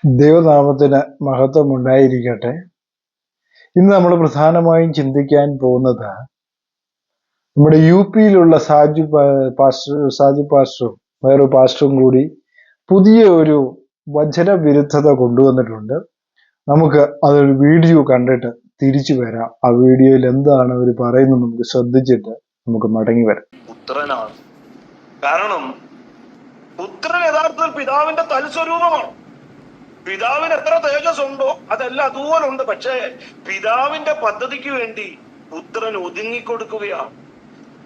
ദൈവനാമത്തിന് മഹത്വം ഉണ്ടായിരിക്കട്ടെ. ഇന്ന് നമ്മൾ പ്രധാനമായും ചിന്തിക്കാൻ പോകുന്നത് നമ്മുടെ യുപിയിലുള്ള സാജു പാസ്റ്ററും വേറൊരു പാസ്റ്ററും കൂടി പുതിയ ഒരു വചനവിരുദ്ധത കൊണ്ടുവന്നിട്ടുണ്ട്. നമുക്ക് അതൊരു വീഡിയോ കണ്ടിട്ട് തിരിച്ചു വരാം. ആ വീഡിയോയിൽ എന്താണ് അവർ പറയുന്നത് നമുക്ക് ശ്രദ്ധിച്ചിട്ട് നമുക്ക് മടങ്ങി വരാം. പുത്രനാണ്. കാരണം പുത്രൻ യഥാർത്ഥത്തിൽ പിതാവിന്റെ തൽസ്വരൂപമാണ്. പിതാവിന് എത്ര തേജസ് ഉണ്ടോ അതെല്ലാം അതുപോലെ ഉണ്ട്. പക്ഷേ പിതാവിന്റെ പദ്ധതിക്ക് വേണ്ടി പുത്രൻ ഒതുങ്ങിക്കൊടുക്കുകയാണ്.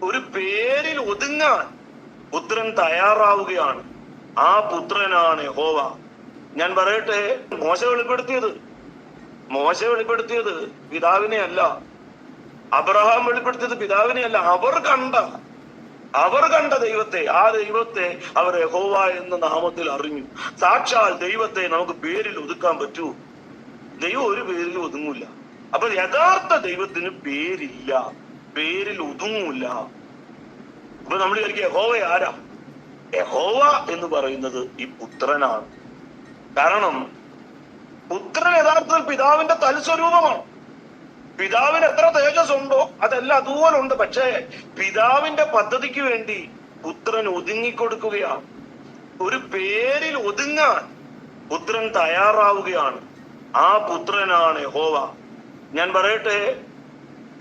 ഒരു പേരിൽ ഒതുങ്ങാൻ പുത്രൻ തയ്യാറാവുകയാണ്. ആ പുത്രനാണ് യഹോവ. ഞാൻ പറയട്ടെ, മോശ വെളിപ്പെടുത്തിയത് പിതാവിനെ അല്ല, അബ്രഹാം വെളിപ്പെടുത്തിയത് പിതാവിനെ അല്ല. അവർ കണ്ട ദൈവത്തെ, ആ ദൈവത്തെ അവർ യഹോവ എന്ന നാമത്തിൽ അറിഞ്ഞു. സാക്ഷാൽ ദൈവത്തെ നമുക്ക് പേരിൽ ഒതുക്കാൻ പറ്റൂ? ദൈവം ഒരു പേരിൽ ഒതുങ്ങൂല. അപ്പൊ യഥാർത്ഥ ദൈവത്തിന് പേരില്ല, പേരിൽ ഒതുങ്ങൂല. അപ്പൊ നമ്മൾ വിചാരിക്കും യഹോവ ആരാ? യഹോവ എന്ന് പറയുന്നത് ഈ പുത്രനാണ്. കാരണം പുത്രൻ യഥാർത്ഥത്തിൽ പിതാവിന്റെ തൽസ്വരൂപമാണ്. പിതാവിന് എത്ര തേജസ് ഉണ്ടോ അതെല്ലാം അതുപോലെ ഉണ്ട്. പക്ഷേ പിതാവിന്റെ പദ്ധതിക്ക് വേണ്ടി പുത്രൻ ഒതുങ്ങിക്കൊടുക്കുകയാണ്. ഒരു പേരിൽ ഒതുങ്ങാൻ പുത്രൻ തയ്യാറാവുകയാണ്. ആ പുത്രനാണ് യഹോവ. ഞാൻ പറയട്ടെ,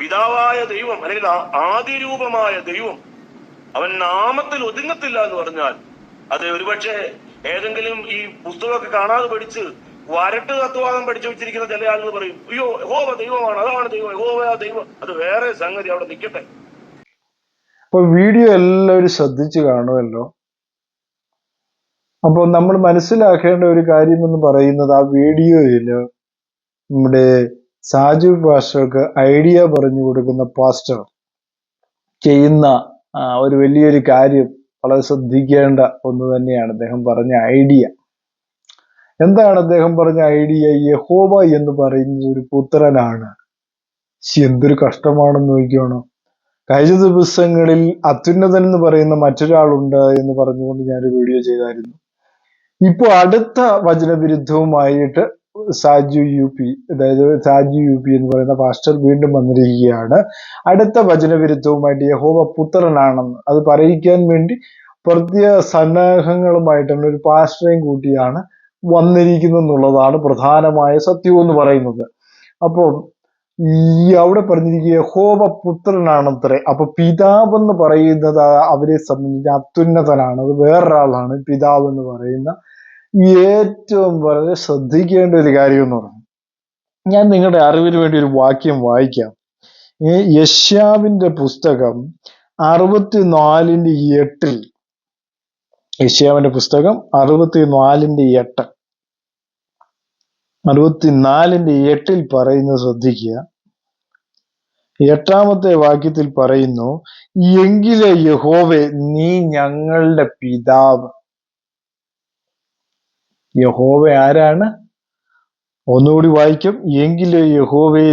പിതാവായ ദൈവം അല്ലെങ്കിൽ ആദിരൂപമായ ദൈവം അവൻ നാമത്തിൽ ഒതുങ്ങത്തില്ല എന്ന് പറഞ്ഞാൽ അത് ഒരുപക്ഷെ ഏതെങ്കിലും ഈ പുസ്തകമൊക്കെ കാണാതെ പഠിച്ച് വരട്ട് തത്വവാദം പഠിച്ചു വെച്ചിരിക്കുന്ന ചില ആളുകൾ പറയും, അയ്യോ യഹോവ ദൈവമാണ്, അതാണ് ദൈവം, യഹോവ ദൈവം. അത് വേറെ സംഗതി, അവിടെ നിൽക്കട്ടെ. അപ്പൊ വീഡിയോ എല്ലാവരും ശ്രദ്ധിച്ചു കാണുമല്ലോ. അപ്പൊ നമ്മൾ മനസ്സിലാക്കേണ്ട ഒരു കാര്യം എന്ന് പറയുന്നത്, ആ വീഡിയോയിൽ നമ്മുടെ സാജു പാസ്റ്റർക്ക് ഐഡിയ പറഞ്ഞു കൊടുക്കുന്ന പാസ്റ്റർ ചെയ്യുന്ന ഒരു വലിയൊരു കാര്യം വളരെ ശ്രദ്ധിക്കേണ്ട ഒന്ന് തന്നെയാണ്. അദ്ദേഹം പറഞ്ഞ ഐഡിയ എന്താണ്? അദ്ദേഹം പറഞ്ഞ ഐഡിയ യഹോവ എന്ന് പറയുന്നത് ഒരു പുത്രനാണ്. എന്തൊരു കഷ്ടമാണെന്ന് നോക്കിയാണോ. കഴിഞ്ഞ ദിവസങ്ങളിൽ അത്യുന്നതൻ എന്ന് പറയുന്ന മറ്റൊരാളുണ്ട് എന്ന് പറഞ്ഞുകൊണ്ട് ഞാനൊരു വീഡിയോ ചെയ്തായിരുന്നു. ഇപ്പോൾ അടുത്ത വചനവിരുദ്ധവുമായിട്ട് സാജു യു പി എന്ന് പറയുന്ന പാസ്റ്റർ വീണ്ടും വന്നിരിക്കുകയാണ്. അടുത്ത വചനവിരുദ്ധവുമായിട്ട് യഹോവ പുത്രനാണെന്ന് അത് പറയിക്കാൻ വേണ്ടി പ്രത്യേക സന്നാഹങ്ങളുമായിട്ടുള്ള ഒരു പാസ്റ്ററേയും കൂട്ടിയാണ് വന്നിരിക്കുന്നു എന്നുള്ളതാണ് പ്രധാനമായ സത്യം എന്ന് പറയുന്നത്. അപ്പോൾ ഈ അവിടെ പറഞ്ഞിരിക്കുക യഹോവ പുത്രനാണത്രേ. അപ്പൊ പിതാവ് എന്ന് പറയുന്നത് അവരെ സംബന്ധിച്ച് അത്യുന്നതനാണ്, അത് വേറൊരാളാണ്. പിതാവ് എന്ന് പറയുന്ന ഏറ്റവും വളരെ ശ്രദ്ധിക്കേണ്ട ഒരു കാര്യം എന്ന് പറഞ്ഞു. ഞാൻ നിങ്ങളുടെ അറിവിന് വേണ്ടി ഒരു വാക്യം വായിക്കാം. യെശയ്യാവിന്റെ പുസ്തകം 64:8. യെശയ്യാവിന്റെ പുസ്തകം 64:8 പറയുന്നത് ശ്രദ്ധിക്കുക. 8-ാമത്തെ വാക്യത്തിൽ പറയുന്നു, എങ്കിലേ യഹോവേ നീ ഞങ്ങളുടെ പിതാവ്. യഹോവ ആരാണ്? ഒന്നുകൂടി വായിക്കും. എങ്കിലേ യഹോവേ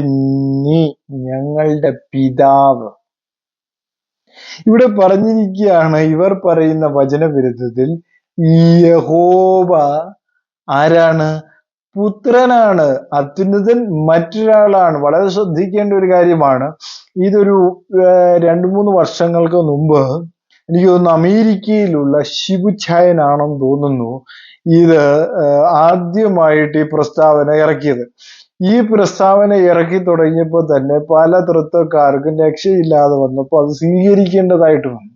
നീ ഞങ്ങളുടെ പിതാവ്. ഇവിടെ പറഞ്ഞിരിക്കുകയാണ്, ഇവർ പറയുന്ന വചനവിരുദ്ധത്തിൽ യഹോവ ആരാണ്? പുത്രനാണ്. അത്യുന്നതൻ മറ്റൊരാളാണ്. വളരെ ശ്രദ്ധിക്കേണ്ട ഒരു കാര്യമാണ്. ഇതൊരു 2-3 വർഷങ്ങൾക്ക് മുമ്പ് എനിക്ക് തോന്നുന്നു അമേരിക്കയിലുള്ള ശിബുഛായനാണെന്ന് തോന്നുന്നു ഇത് ആദ്യമായിട്ട് ഈ പ്രസ്താവന ഇറക്കിയത്. ഈ പ്രസ്താവന ഇറക്കി തുടങ്ങിയപ്പോൾ തന്നെ പല തൃത്വക്കാർക്കും രക്ഷയില്ലാതെ വന്നപ്പോൾ അത് സ്വീകരിക്കേണ്ടതായിട്ട് വന്നു,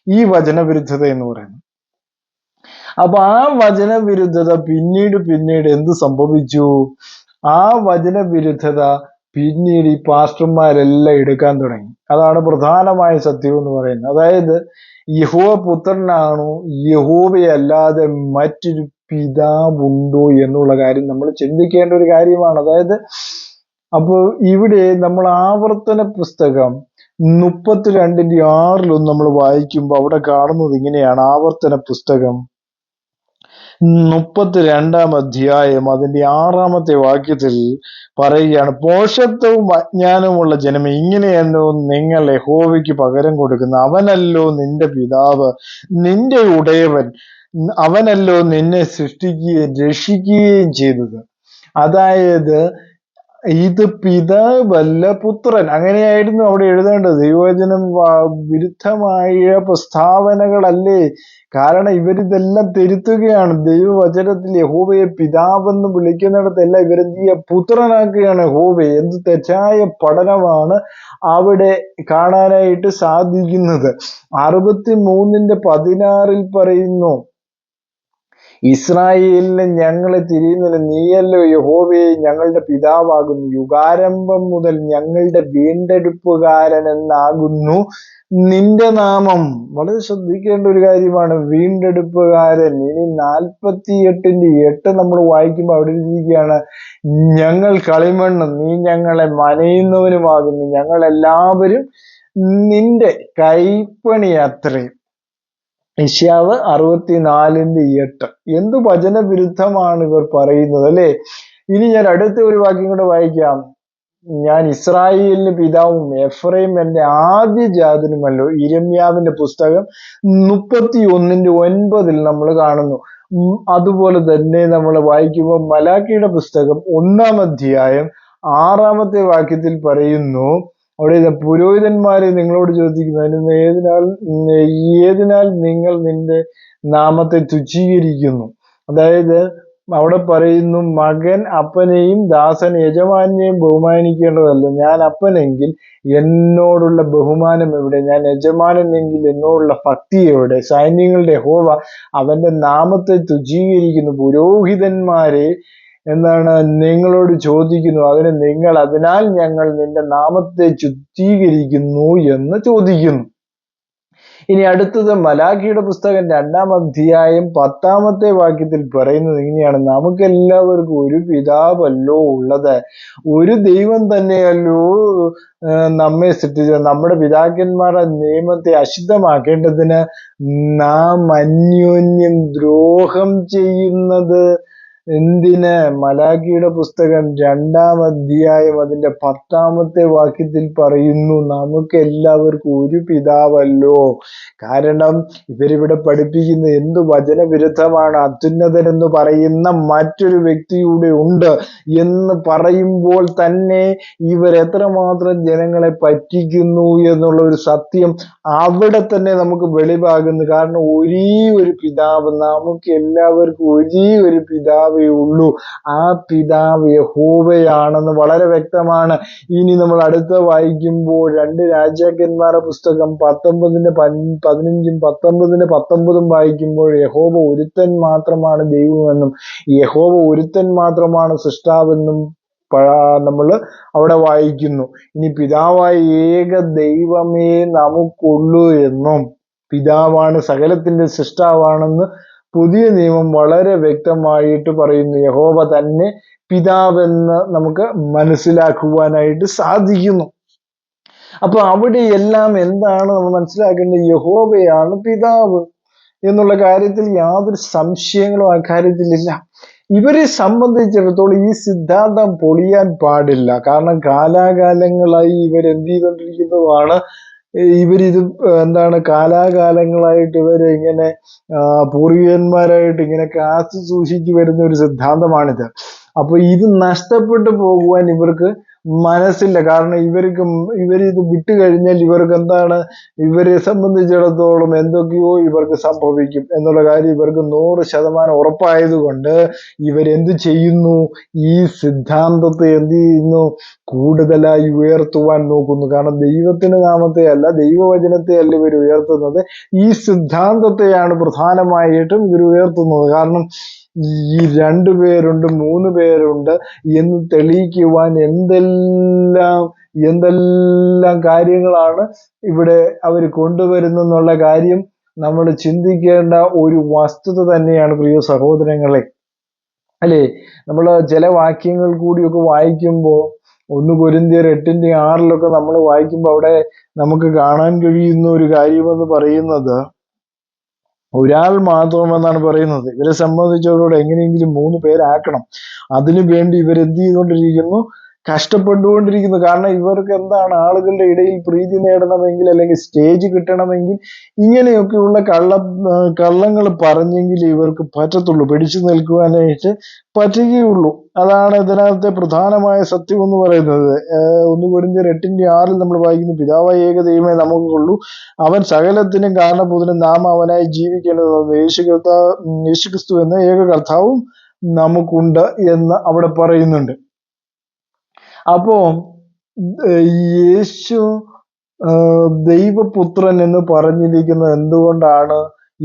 ഈ വചനവിരുദ്ധത എന്ന് പറയുന്നത്. അപ്പൊ ആ വചനവിരുദ്ധത പിന്നീട് എന്ത് സംഭവിച്ചു? ആ വചനവിരുദ്ധത പിന്നീട് ഈ പാസ്റ്റർമാരെല്ലാം എടുക്കാൻ തുടങ്ങി. അതാണ് പ്രധാനമായ സത്യം എന്ന് പറയുന്നത്. അതായത് യഹോവ പുത്രനാണോ, യഹോവയല്ലാതെ മറ്റൊരു പിതാവുണ്ടോ എന്നുള്ള കാര്യം നമ്മൾ ചിന്തിക്കേണ്ട ഒരു കാര്യമാണ്. അതായത് അപ്പോൾ ഇവിടെ നമ്മൾ ആവർത്തന പുസ്തകം 32:6 നമ്മൾ വായിക്കുമ്പോൾ അവിടെ കാണുന്നത് ഇങ്ങനെയാണ്. ആവർത്തന പുസ്തകം 32-ാം അധ്യായം അതിന്റെ 6-ാമത്തെ വാക്യത്തിൽ പറയുകയാണ്, പോഷത്വവും അജ്ഞാനവുമുള്ള ജനമേ, ഇങ്ങനെയല്ലോ നിങ്ങൾ യഹോവയ്ക്ക് പകരം കൊടുക്കുന്ന. അവനല്ലോ നിന്റെ പിതാവ്, നിന്റെ ഉടയവൻ, അവനല്ലോ നിന്നെ സൃഷ്ടിക്കുകയും രക്ഷിക്കുകയും ചെയ്തത്. അതായത് ഇത് പിതാവല്ല പുത്രൻ, അങ്ങനെയായിരുന്നു അവിടെ എഴുതേണ്ടത്. ദൈവവചനം വിരുദ്ധമായ പ്രസ്താവനകളല്ലേ? കാരണം ഇവരിതെല്ലാം തിരുത്തുകയാണ്. ദൈവവചനത്തിൽ യഹോവയെ പിതാവെന്ന് വിളിക്കുന്നിടത്തെല്ലാം ഇവരെന്ത് ചെയ്യുക? പുത്രനാക്കുകയാണ് യഹോവയെ. എന്ത് തെറ്റായ പഠനമാണ് അവിടെ കാണാനായിട്ട് സാധിക്കുന്നത്. 63:16 പറയുന്നു, ഇസ്രായേലിനെ ഞങ്ങളെ തിരിയുന്നില്ല, നീയല്ലോ യഹോവയെ ഞങ്ങളുടെ പിതാവാകുന്നു, യുഗാരംഭം മുതൽ ഞങ്ങളുടെ വീണ്ടെടുപ്പുകാരൻ എന്നാകുന്നു നിന്റെ നാമം. വളരെ ശ്രദ്ധിക്കേണ്ട ഒരു കാര്യമാണ്, വീണ്ടെടുപ്പുകാരൻ. ഇനി 48:8 നമ്മൾ വായിക്കുമ്പോൾ അവിടെ ഇരിക്കുകയാണ്, ഞങ്ങൾ കളിമണ്ണും നീ ഞങ്ങളെ മനയുന്നവനുമാകുന്നു, ഞങ്ങൾ എല്ലാവരും നിന്റെ കൈപ്പണി അത്രേ. യെശയ്യാവ് 64:8. എന്ത് വചനവിരുദ്ധമാണ് ഇവർ പറയുന്നത് അല്ലേ? ഇനി ഞാൻ അടുത്ത ഒരു വാക്യം കൂടെ വായിക്കാം. ഞാൻ ഇസ്രായേലിന് പിതാവും എഫ്രൈം എന്റെ ആദ്യജാതനുമല്ലോ. യിരെമ്യാവിന്റെ പുസ്തകം 31:9 നമ്മൾ കാണുന്നു. അതുപോലെ തന്നെ നമ്മൾ വായിക്കുമ്പോൾ മലാക്കിയുടെ പുസ്തകം 1-ാം അധ്യായം 6-ാമത്തെ വാക്യത്തിൽ പറയുന്നു, അവിടെ പുരോഹിതന്മാരെ നിങ്ങളോട് ചോദിക്കുന്നു, ഏതിനാൽ നിങ്ങൾ നിന്റെ നാമത്തെ തുച്ഛീകരിക്കുന്നു. അതായത് അവിടെ പറയുന്നു, മകൻ അപ്പനെയും ദാസൻ യജമാനെയും ബഹുമാനിക്കേണ്ടതല്ലോ. ഞാൻ അപ്പനെങ്കിൽ എന്നോടുള്ള ബഹുമാനം എവിടെ? ഞാൻ യജമാനെങ്കിൽ എന്നോടുള്ള ഭക്തി എവിടെ? സൈന്യങ്ങളുടെ യഹോവ അവന്റെ നാമത്തെ തുച്ഛീകരിക്കുന്നു. പുരോഹിതന്മാരെ നിങ്ങളോട് ചോദിക്കുന്നു, അതിന് നിങ്ങൾ അതിനാൽ ഞങ്ങൾ നിന്റെ നാമത്തെ ശുദ്ധീകരിക്കുന്നു എന്ന് ചോദിക്കുന്നു. ഇനി അടുത്തത് മലാഖിയുടെ പുസ്തകം 2-ാം അധ്യായം 10-ാമത്തെ വാക്യത്തിൽ പറയുന്നത് ഇങ്ങനെയാണ്, നമുക്കെല്ലാവർക്കും ഒരു പിതാവല്ലോ ഉള്ളത്, ഒരു ദൈവം തന്നെയല്ലോ നമ്മെ സൃഷ്ടിച്ചത്. നമ്മുടെ പിതാക്കന്മാരുടെ നിയമത്തെ അശുദ്ധമാക്കേണ്ടതിന് നാം അന്യോന്യം ദ്രോഹം ചെയ്യുന്നത് എന്തിന്? മലാഖിയുടെ പുസ്തകം 2-ാം അധ്യായം അതിന്റെ 10-ാമത്തെ വാക്യത്തിൽ പറയുന്നു, നമുക്ക് എല്ലാവർക്കും ഒരു പിതാവല്ലോ. കാരണം ഇവരിവിടെ പഠിപ്പിക്കുന്ന എന്ത് വചനവിരുദ്ധമാണ്. അത്യുന്നതൻ എന്ന് പറയുന്ന മറ്റൊരു വ്യക്തിയുടെ ഉണ്ട് എന്ന് പറയുമ്പോൾ തന്നെ ഇവർ എത്രമാത്രം ജനങ്ങളെ പറ്റിക്കുന്നു എന്നുള്ള ഒരു സത്യം അവിടെ തന്നെ നമുക്ക് വെളിവാകുന്നു. കാരണം ഒരേ ഒരു പിതാവ്, നമുക്ക് എല്ലാവർക്കും ഒരേ ഒരു പിതാവേ ഉള്ളൂ. ആ പിതാവ് യഹോവയാണെന്ന് വളരെ വ്യക്തമാണ്. ഇനി നമ്മൾ അടുത്ത വായിക്കുമ്പോൾ 2 രാജാക്കന്മാരുടെ പുസ്തകം 19:15-19 വായിക്കുമ്പോൾ യഹോവ ഒരുത്തൻ മാത്രമാണ് ദൈവമെന്നും യഹോവ ഒരുത്തൻ മാത്രമാണ് സൃഷ്ടാവെന്നും നമ്മൾ അവിടെ വായിക്കുന്നു. ഇനി പിതാവായ ഏക ദൈവമേ നമുക്കുള്ളൂ എന്നും പിതാവാണ് സകലത്തിന്റെ സൃഷ്ടാവാണെന്ന് പുതിയ നിയമം വളരെ വ്യക്തമായിട്ട് പറയുന്നു. യഹോവ തന്നെ പിതാവെന്ന് നമുക്ക് മനസ്സിലാക്കുവാനായിട്ട് സാധിക്കുന്നു. അപ്പൊ അവിടെയെല്ലാം എന്താണ് നമ്മൾ മനസ്സിലാക്കേണ്ടത്? യഹോവയാണ് പിതാവ് എന്നുള്ള കാര്യത്തിൽ യാതൊരു സംശയങ്ങളും അക്കാര്യത്തിലില്ല. ഇവരെ സംബന്ധിച്ചിടത്തോളം ഈ സിദ്ധാന്തം പൊളിയാൻ പാടില്ല. കാരണം കാലാകാലങ്ങളായി ഇവരെന്ത് ചെയ്തുകൊണ്ടിരിക്കുന്നതാണ്, ഇവരിത് കാലാകാലങ്ങളായിട്ട് ഇവരെ ഇങ്ങനെ പൂർവികന്മാരായിട്ട് ഇങ്ങനെ കാത്തു സൂക്ഷിച്ചു വരുന്ന ഒരു സിദ്ധാന്തമാണിത്. അപ്പൊ ഇത് നഷ്ടപ്പെട്ടു പോകുവാൻ ഇവർക്ക് മനസ്സില്ല. കാരണം ഇവരിത് വിട്ടുകഴിഞ്ഞാൽ ഇവർക്ക് ഇവരെ സംബന്ധിച്ചിടത്തോളം എന്തൊക്കെയോ ഇവർക്ക് സംഭവിക്കും എന്നുള്ള കാര്യം ഇവർക്ക് 100% ഉറപ്പായതുകൊണ്ട് ഇവരെന്ത് ചെയ്യുന്നു? ഈ സിദ്ധാന്തത്തെ എന്ത് ചെയ്യുന്നു? കൂടുതലായി ഉയർത്തുവാൻ നോക്കുന്നു. കാരണം ദൈവത്തിന്റെ നാമത്തെ അല്ല, ദൈവവചനത്തെ അല്ല ഇവർ ഉയർത്തുന്നത്, ഈ സിദ്ധാന്തത്തെയാണ് പ്രധാനമായിട്ടും ഇവർ ഉയർത്തുന്നത്. കാരണം ഈ 2 പേരുണ്ട് 3 പേരുണ്ട് എന്ന് തെളിയിക്കുവാൻ എന്തെല്ലാം കാര്യങ്ങളാണ് ഇവിടെ അവർ കൊണ്ടുവരുന്നെന്നുള്ള കാര്യം നമ്മൾ ചിന്തിക്കേണ്ട ഒരു വസ്തുത തന്നെയാണ് പ്രിയ സഹോദരങ്ങളെ, അല്ലേ? നമ്മൾ ചില വാക്യങ്ങൾ കൂടിയൊക്കെ വായിക്കുമ്പോൾ 1 കൊരിന്ത്യർ 8:6 നമ്മൾ വായിക്കുമ്പോൾ അവിടെ നമുക്ക് കാണാൻ കഴിയുന്ന ഒരു കാര്യമെന്ന് പറയുന്നത് ഒരാൾ മാത്രമെന്നാണ് പറയുന്നത്. ഇവരെ സംബന്ധിച്ചവരോട് എങ്ങനെയെങ്കിലും 3 പേരാക്കണം. അതിനു വേണ്ടി ഇവരെന്ത് ചെയ്തുകൊണ്ടിരിക്കുന്നു? കഷ്ടപ്പെട്ടുകൊണ്ടിരിക്കുന്നത്. കാരണം ഇവർക്ക് എന്താണ്, ആളുകളുടെ ഇടയിൽ പ്രീതി നേടണമെങ്കിൽ അല്ലെങ്കിൽ സ്റ്റേജ് കിട്ടണമെങ്കിൽ ഇങ്ങനെയൊക്കെയുള്ള കള്ളങ്ങൾ പറഞ്ഞെങ്കിൽ ഇവർക്ക് പറ്റത്തുള്ളൂ, പിടിച്ചു നിൽക്കുവാനായിട്ട് പറ്റുകയുള്ളൂ. അതാണ് ഇതിനകത്തെ പ്രധാനമായ സത്യം എന്ന് പറയുന്നത്. 1 കൊരിന്ത്യർ 8:6 നമ്മൾ വായിക്കുന്നു, പിതാവായ ഏക ദൈവമേ നമുക്കുള്ളൂ, അവൻ സകലത്തിനും കാരണഭൂതനും, നാം അവനായി ജീവിക്കേണ്ടത് യേശുക്രിസ്തു എന്ന ഏക കർത്താവും നമുക്കുണ്ട് എന്ന് അവിടെ പറയുന്നുണ്ട്. അപ്പോ യേശു ദൈവപുത്രൻ എന്ന് പറഞ്ഞിരിക്കുന്നത് എന്തുകൊണ്ടാണ്?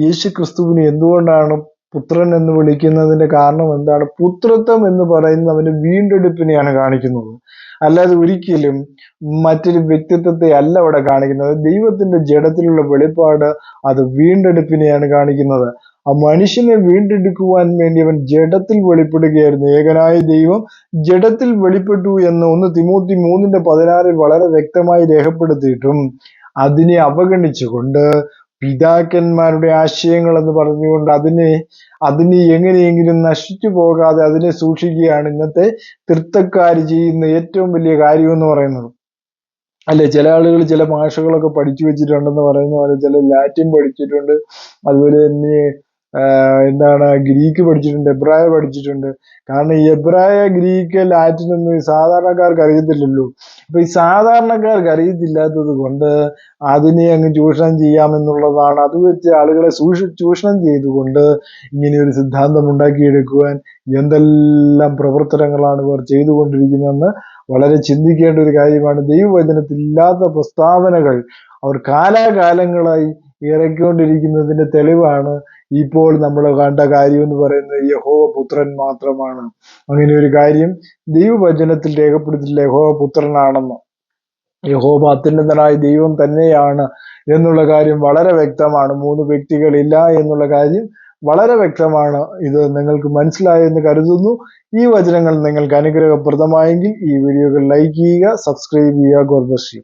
യേശു ക്രിസ്തുവിനെ എന്തുകൊണ്ടാണ് പുത്രൻ എന്ന് വിളിക്കുന്നതിന്റെ കാരണം എന്താണ്? പുത്രത്വം എന്ന് പറയുന്നത് അവന്റെ വീണ്ടെടുപ്പിനെയാണ് കാണിക്കുന്നത്, അല്ലാതെ ഒരിക്കലും മറ്റൊരു വ്യക്തിത്വത്തെ അല്ല അവിടെ കാണിക്കുന്നത്. ദൈവത്തിന്റെ ജഡത്തിലുള്ള വെളിപ്പാട് അത് വീണ്ടെടുപ്പിനെയാണ് കാണിക്കുന്നത്. ആ മനുഷ്യനെ വീണ്ടെടുക്കുവാൻ വേണ്ടി അവൻ ജഡത്തിൽ വെളിപ്പെടുകയായിരുന്നു. ഏകനായ ദൈവം ജഡത്തിൽ വെളിപ്പെട്ടു എന്ന് 1 തിമോത്തി 3:16 വളരെ വ്യക്തമായി രേഖപ്പെടുത്തിയിട്ടും അതിനെ അവഗണിച്ചുകൊണ്ട് പിതാക്കന്മാരുടെ ആശയങ്ങൾ എന്ന് പറഞ്ഞുകൊണ്ട് അതിനെ എങ്ങനെയെങ്കിലും നശിച്ചു പോകാതെ അതിനെ സൂക്ഷിക്കുകയാണ് ഇന്നത്തെ തൃത്തക്കാര് ചെയ്യുന്ന ഏറ്റവും വലിയ കാര്യം എന്ന് പറയുന്നത്. അല്ലെ, ചില ആളുകൾ ചില ഭാഷകളൊക്കെ പഠിച്ചു വെച്ചിട്ടുണ്ടെന്ന് പറയുന്ന പോലെ ചില ലാറ്റിൻ പഠിച്ചിട്ടുണ്ട്, അതുപോലെ തന്നെ ഗ്രീക്ക് പഠിച്ചിട്ടുണ്ട്, എബ്രായ പഠിച്ചിട്ടുണ്ട്. കാരണം ഈ എബ്രായ, ഗ്രീക്ക്, ലാറ്റിൻ ഒന്നും ഈ സാധാരണക്കാർക്ക് അറിയത്തില്ലല്ലോ. അപ്പൊ ഈ സാധാരണക്കാർക്ക് അറിയത്തില്ലാത്തത് കൊണ്ട് അതിനെ അങ്ങ് ചൂഷണം ചെയ്യാമെന്നുള്ളതാണ്. അത് വെച്ച് ആളുകളെ ചൂഷണം ചെയ്തുകൊണ്ട് ഇങ്ങനെ ഒരു സിദ്ധാന്തം ഉണ്ടാക്കിയെടുക്കുവാൻ എന്തെല്ലാം പ്രവർത്തനങ്ങളാണ് ഇവർ ചെയ്തുകൊണ്ടിരിക്കുന്നതെന്ന് വളരെ ചിന്തിക്കേണ്ട ഒരു കാര്യമാണ്. ദൈവവചനത്തിൽ ഇല്ലാത്ത പ്രസ്താവനകൾ അവർ കാലാകാലങ്ങളായി ഇറക്കിക്കൊണ്ടിരിക്കുന്നതിന്റെ തെളിവാണ് ഇപ്പോൾ നമ്മൾ കണ്ട കാര്യം എന്ന് പറയുന്നത് യഹോവ പുത്രൻ മാത്രമാണ്. അങ്ങനെ ഒരു കാര്യം ദൈവവചനത്തിൽ രേഖപ്പെടുത്തിയില്ല, യഹോവ പുത്രനാണെന്ന്. യഹോവ അത്യുന്നതനായ ദൈവം തന്നെയാണ് എന്നുള്ള കാര്യം വളരെ വ്യക്തമാണ്. 3 വ്യക്തികളില്ല എന്നുള്ള കാര്യം വളരെ വ്യക്തമാണ്. ഇത് നിങ്ങൾക്ക് മനസ്സിലായെന്ന് കരുതുന്നു. ഈ വചനങ്ങൾ നിങ്ങൾക്ക് അനുഗ്രഹപ്രദമായെങ്കിൽ ഈ വീഡിയോകൾ ലൈക്ക് ചെയ്യുക, സബ്സ്ക്രൈബ് ചെയ്യുക. God bless you.